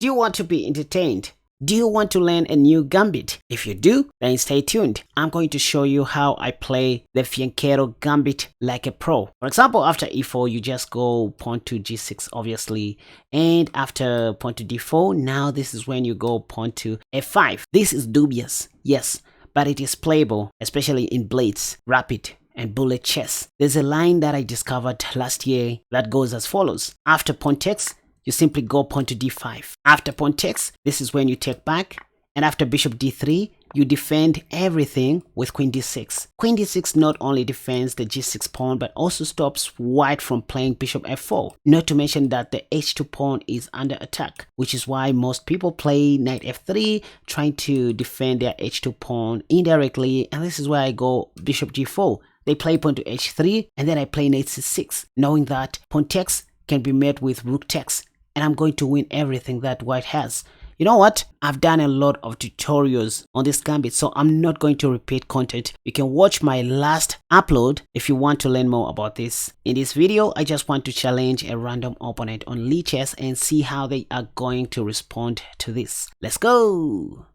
Do you want to be entertained? Do you want to learn a new gambit? If you do, then stay tuned. I'm going to show you how I play the fianchetto gambit like a pro. For example, after e4, you just go pawn to g6, obviously. And after pawn to d4, now this is when you go pawn to f5. This is dubious, yes, but it is playable, especially in blitz, rapid, and bullet chess. There's a line that I discovered last year that goes as follows. After pawn takes, you simply go pawn to d5. After pawn takes, this is when you take back. And after bishop d3, you defend everything with queen d6. Queen d6 not only defends the g6 pawn, but also stops white from playing bishop f4. Not to mention that the h2 pawn is under attack, which is why most people play knight f3, trying to defend their h2 pawn indirectly. And this is where I go bishop g4. They play pawn to h3, and then I play knight c6, knowing that pawn takes can be met with rook takes, and I'm going to win everything that white has. You know what? I've done a lot of tutorials on this gambit, so I'm not going to repeat content. You can watch my last upload if you want to learn more about this. In this video, I just want to challenge a random opponent on Lichess and see how they are going to respond to this. Let's go!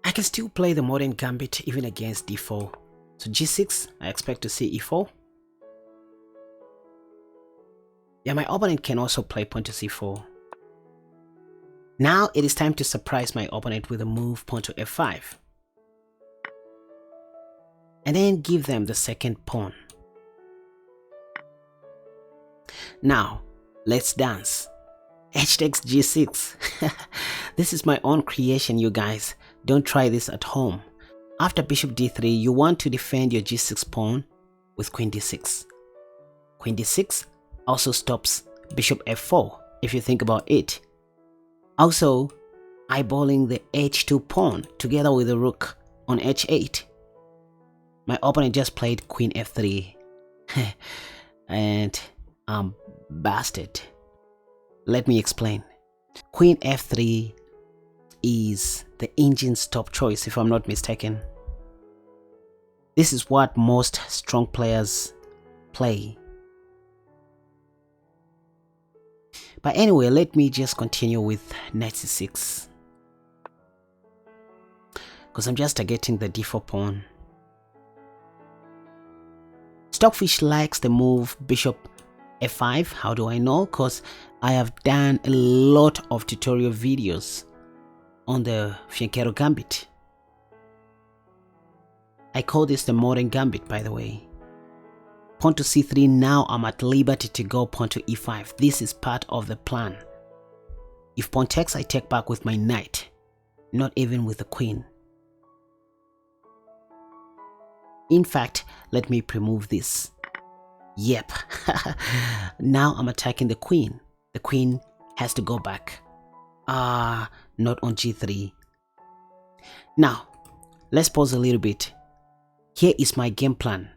I can still play the modern gambit even against d4. So g6, I expect to see e4. Yeah, my opponent can also play pawn to c4. Now it is time to surprise my opponent with a move pawn to f5. And then give them the second pawn. Now, let's dance. H takes g6. This is my own creation, you guys. Don't try this at home. After bishop d3, you want to defend your g6 pawn with queen d6. Queen d6 also stops bishop f4 if you think about it. Also, eyeballing the h2 pawn together with the rook on h8. My opponent just played queen f3 and I'm busted. Let me explain. Queen f3 is the engine's top choice if I'm not mistaken. This is what most strong players play. But anyway, let me just continue with knight c6. Because I'm just targeting the d4 pawn. Stockfish likes the move bishop f5. How do I know? Because I have done a lot of tutorial videos on the fianchetto gambit. I call this the modern gambit, by the way. Pawn to c3, now I'm at liberty to go pawn to e5. This is part of the plan. If pawn takes, I take back with my knight, not even with the queen. In fact, let me remove this. Yep. Now I'm attacking the queen. The queen has to go back. Not on g3. Now, let's pause a little bit. Here is my game plan.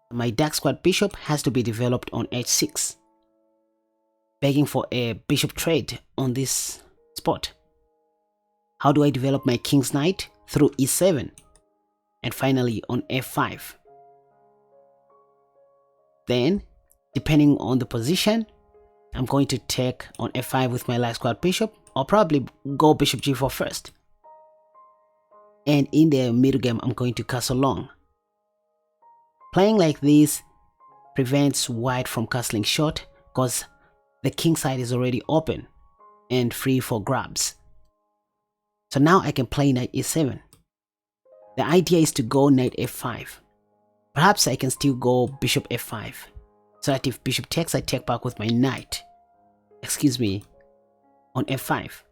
My dark squad bishop has to be developed on h6, begging for a bishop trade on this spot. How do I develop my king's knight? Through e7, and finally on f5. Then, depending on the position, I'm going to take on f5 with my light squad bishop, or probably go bishop g4 first. And in the middle game, I'm going to castle long. Playing like this prevents white from castling short because the king side is already open and free for grabs. So now I can play knight e7. The idea is to go knight f5. Perhaps I can still go bishop f5. So that if bishop takes, I take back with my knight. Excuse me, on f5.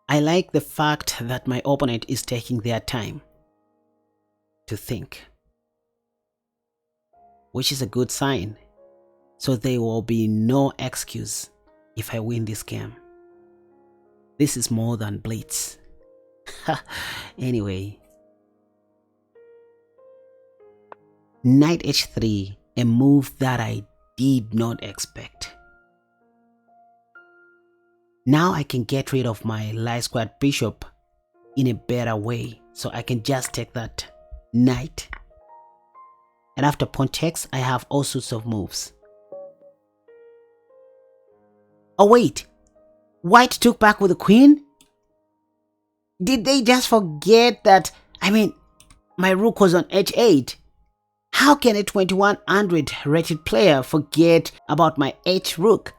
I like the fact that my opponent is taking their time to think, which is a good sign. So there will be no excuse if I win this game. This is more than blitz. Anyway, knight h3, a move that I did not expect. Now I can get rid of my light squad bishop in a better way. So I can just take that knight. And after pawn takes, I have all sorts of moves. Oh wait, white took back with the queen? Did they just forget that, I mean, my rook was on h8? How can a 2100 rated player forget about my h rook?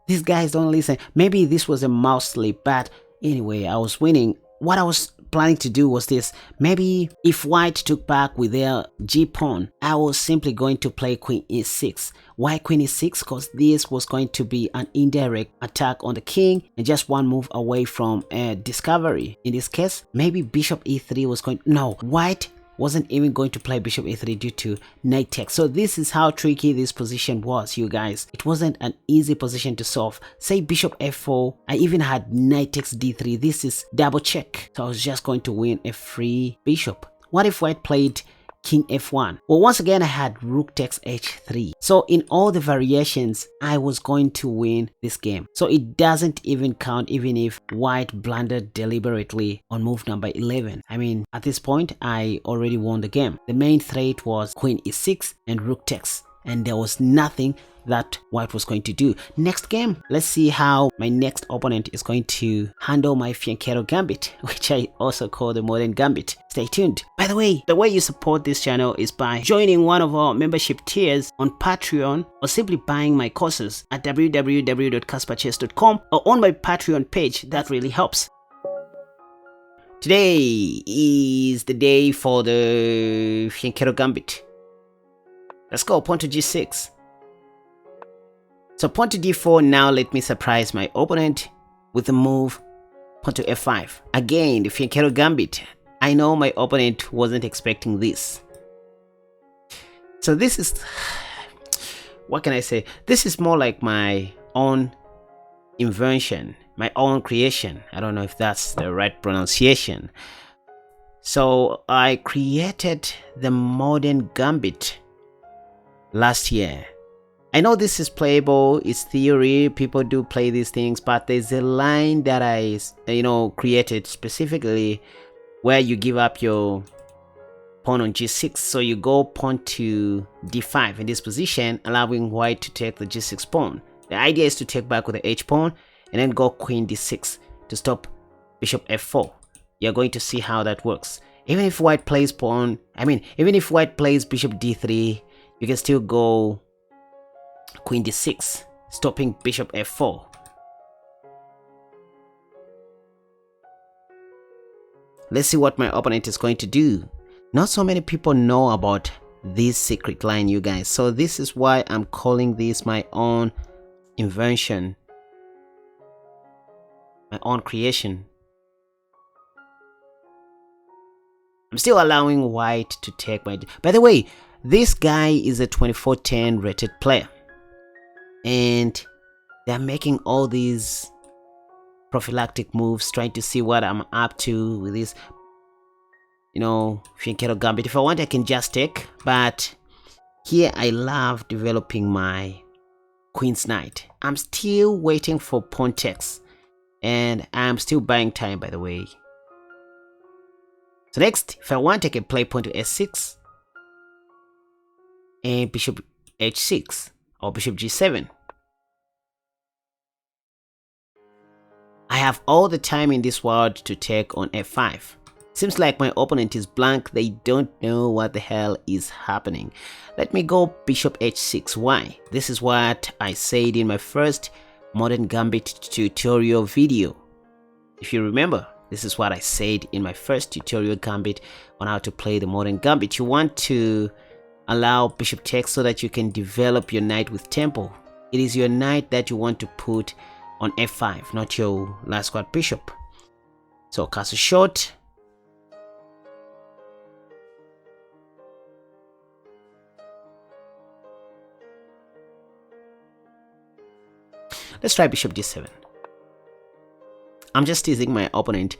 These guys don't listen. Maybe this was a mouse slip, but anyway, I was winning. What I was planning to do was this. Maybe if white took back with their g pawn, I was simply going to play queen e6. Why queen e6? Because this was going to be an indirect attack on the king and just one move away from discovery. In this case, maybe bishop e3 was going. No, white wasn't even going to play bishop a3 due to knight takes. So this is how tricky this position was, you guys. It wasn't an easy position to solve. Say bishop f4, I even had knight takes d3. This is double check. So I was just going to win a free bishop. What if white played king f1? Well, once again, I had rook takes h3. So in all the variations, I was going to win this game. So it doesn't even count even if white blundered deliberately on move number 11. I mean, at this point, I already won the game. The main threat was queen e6 and rook takes. And there was nothing that white was going to do. Next game, let's see how my next opponent is going to handle my Fianchetto Gambit, which I also call the modern Gambit. Stay tuned. By the way you support this channel is by joining one of our membership tiers on Patreon or simply buying my courses at www.KaspaChess.com or on my Patreon page. That really helps. Today is the day for the Fianchetto Gambit. Let's go, pawn to g6. So pawn to d4, now let me surprise my opponent with the move pawn to f5. Again, the Fianchetto Gambit. I know my opponent wasn't expecting this. So this is, what can I say? This is more like my own invention, my own creation. I don't know if that's the right pronunciation. So I created the modern Gambit last year. I know this is playable, it's theory, people do play these things, but there's a line that I created specifically where you give up your pawn on g6. So you go pawn to d5 in this position, allowing white to take the g6 pawn. The idea is to take back with the h pawn and then go queen d6 to stop bishop f4. You're going to see how that works. Even if white plays even if white plays bishop d3, you can still go queen d6, stopping bishop f4. Let's see what my opponent is going to do. Not so many people know about this secret line, you guys. So this is why I'm calling this my own invention, my own creation. I'm still allowing white to take my... By the way, this guy is a 2410 rated player. And they're making all these prophylactic moves, trying to see what I'm up to with this, Fianchetto Gambit. If I want, I can just take. But here I love developing my Queen's Knight. I'm still waiting for pawn takes. And I'm still buying time, by the way. So next, if I want, I can play pawn to s6 and bishop h6 or bishop g7. I have all the time in this world to take on f5. Seems like my opponent is blank. They don't know what the hell is happening. Let me go bishop h6. Why? This is what I said in my first modern Gambit tutorial video. If you remember, this is what I said in my first tutorial Gambit on how to play the modern Gambit. You want to allow bishop takes so that you can develop your knight with tempo. It is your knight that you want to put on f5, not your last squad bishop. So castle short. Let's try bishop d7. I'm just teasing my opponent,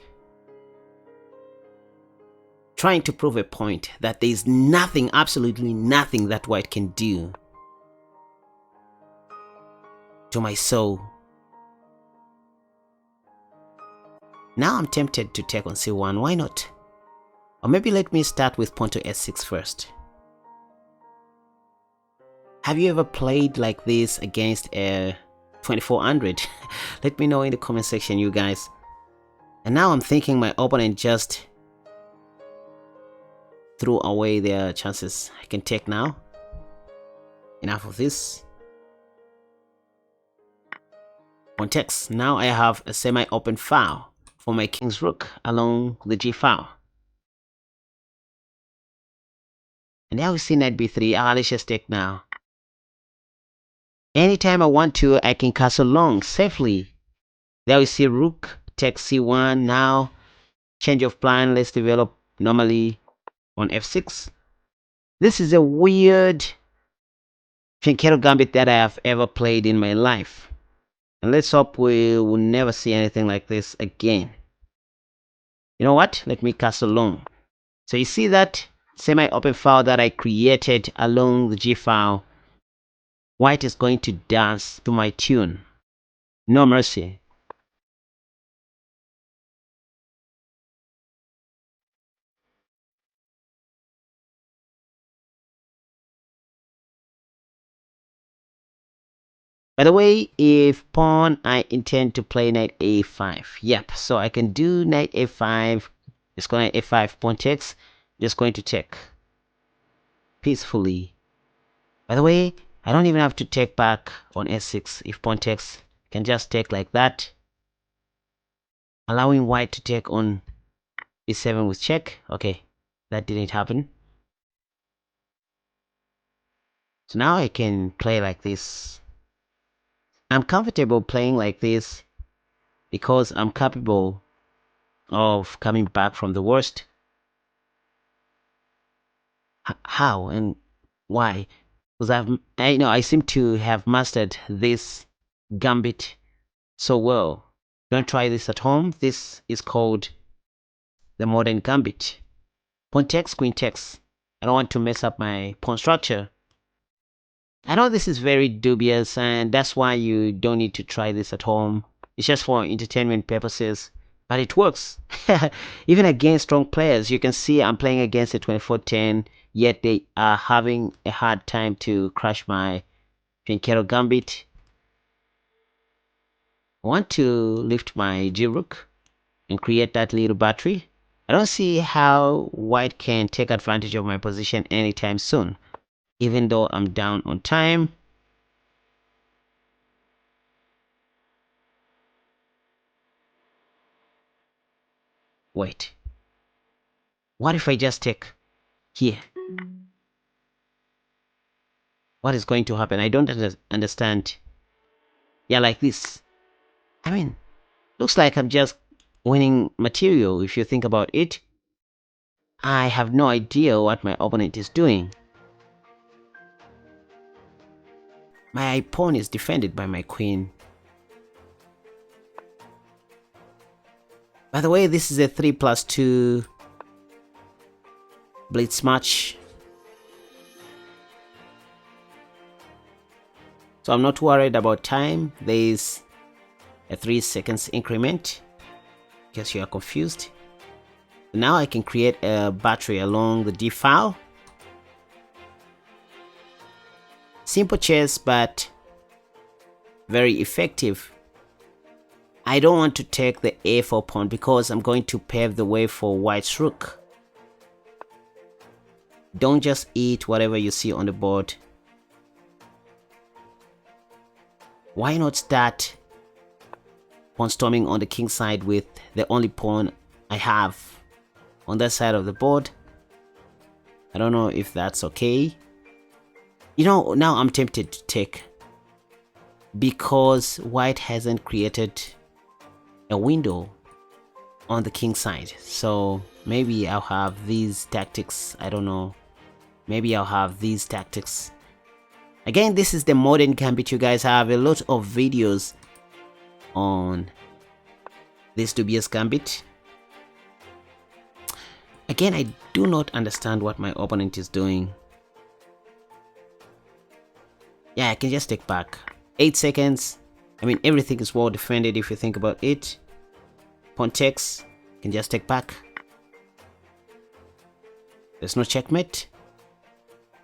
trying to prove a point that there is nothing, absolutely nothing that white can do to my soul. Now I'm tempted to take on c1, why not? Or maybe let me start with pawn to s6 first. Have you ever played like this against a 2400? Let me know in the comment section, you guys. And now I'm thinking my opponent just threw away their chances. I can take now. Enough of this. Pawn takes. Now I have a semi-open file for my king's rook along the g file. And now we see knight b3. Let's just take now. Anytime I want to, I can castle long safely. There we see rook takes c1. Now change of plan. Let's develop normally on f6. This is a weird Fianchetto Gambit that I have ever played in my life. And let's hope we will never see anything like this again. You know what? Let me castle long. So you see that semi-open file that I created along the g file. White is going to dance to my tune. No mercy. By the way, if pawn, I intend to play knight a5. Yep, so I can do knight a5. Just go knight a5, pawn takes. Just going to check peacefully. By the way, I don't even have to take back on s6. If pawn takes, I can just take like that, allowing white to take on b7 with check. Okay, that didn't happen. So now I can play like this. I'm comfortable playing like this because I'm capable of coming back from the worst. How and why? Because I seem to have mastered this gambit so well. Don't try this at home. This is called the modern gambit. Pawn takes, queen takes. I don't want to mess up my pawn structure. I know this is very dubious, and that's why you don't need to try this at home. It's just for entertainment purposes, but it works. Even against strong players, you can see I'm playing against a 2410, yet they are having a hard time to crush my Fianchetto Gambit. I want to lift my g-rook and create that little battery. I don't see how white can take advantage of my position anytime soon, even though I'm down on time. Wait, what if I just take here? What is going to happen? I don't understand. Yeah, like this. I mean, looks like I'm just winning material if you think about it. I have no idea what my opponent is doing. My pawn is defended by my queen. By the way, this is a 3+2 blitz match. So I'm not worried about time. There is a 3 seconds increment, in case you are confused. Now I can create a battery along the d file. Simple chess, but very effective. I don't want to take the a4 pawn because I'm going to pave the way for white's rook. Don't just eat whatever you see on the board. Why not start pawn storming on the king side with the only pawn I have on that side of the board? I don't know if that's okay. You know, now I'm tempted to take because white hasn't created a window on the king side. So maybe I'll have these tactics. I don't know. Maybe I'll have these tactics. Again, this is the modern gambit. You guys have a lot of videos on this dubious gambit. Again, I do not understand what my opponent is doing. Yeah, I can just take back 8 seconds. I mean, everything is well defended if you think about it. pawn takes, can just take back. There's no checkmate.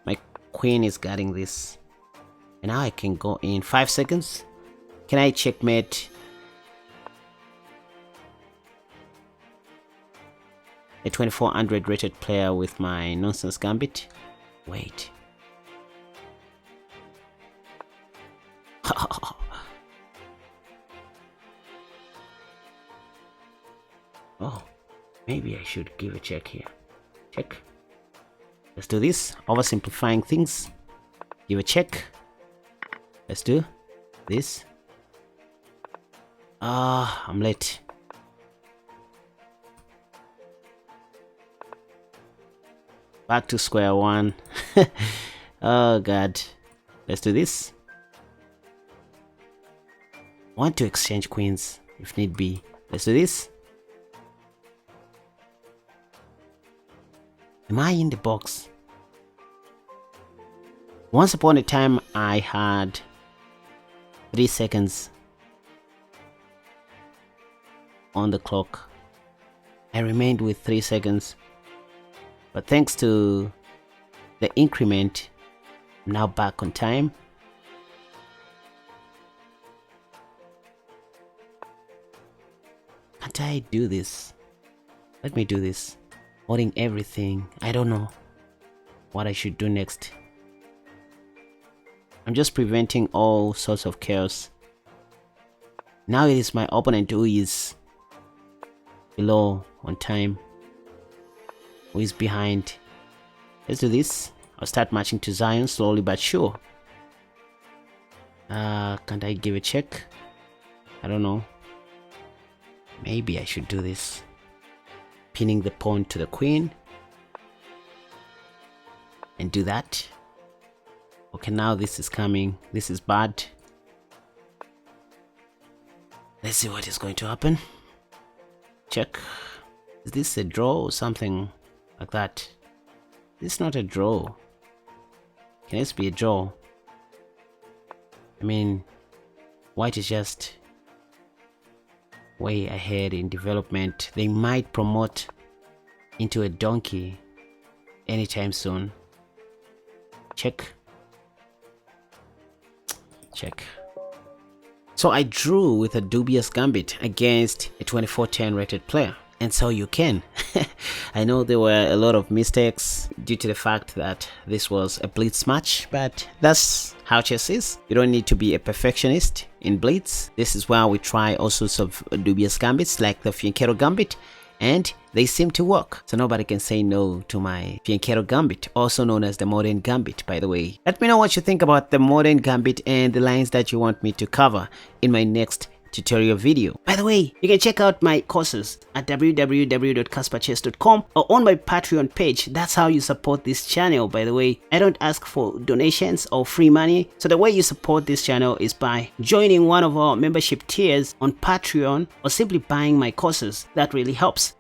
My queen is guarding this. And now I can go in 5 seconds. Can I checkmate a 2400 rated player with my nonsense gambit? Wait. Oh, maybe I should give a check here. Check. Let's do this. Oversimplifying things. Give a check. Let's do this. I'm late. Back to square one. Oh god. Let's do this. Want to exchange queens if need be. Let's do this. Am I in the box? Once upon a time I had 3 seconds on the clock. I remained with 3 seconds. But thanks to the increment, I'm now back on time. Can't I do this? Let me do this. Holding everything. I don't know what I should do next. I'm just preventing all sorts of chaos. Now it is my opponent who is below on time. Who is behind. Let's do this. I'll start marching to Zion slowly but sure. Can't I give a check? I don't know. Maybe I should do this. Pinning the pawn to the queen. And do that. Okay, now this is coming. This is bad. Let's see what is going to happen. Check. Is this a draw or something like that? This is not a draw. Can this be a draw? I mean, white is just way ahead in development. They might promote into a donkey anytime soon. Check. Check. So I drew with a dubious gambit against a 2410 rated player. And so you can. I know there were a lot of mistakes due to the fact that this was a blitz match, but that's how chess is. You don't need to be a perfectionist in blitz. This is where we try all sorts of dubious gambits like the Fianchetto Gambit, and they seem to work. So nobody can say no to my Fianchetto Gambit, also known as the modern gambit, by the way. Let me know what you think about the modern gambit and the lines that you want me to cover in my next tutorial video. By the way, you can check out my courses at www.KaspaChess.com or on my Patreon page. That's how you support this channel, by the way. I don't ask for donations or free money. So the way you support this channel is by joining one of our membership tiers on Patreon or simply buying my courses. That really helps.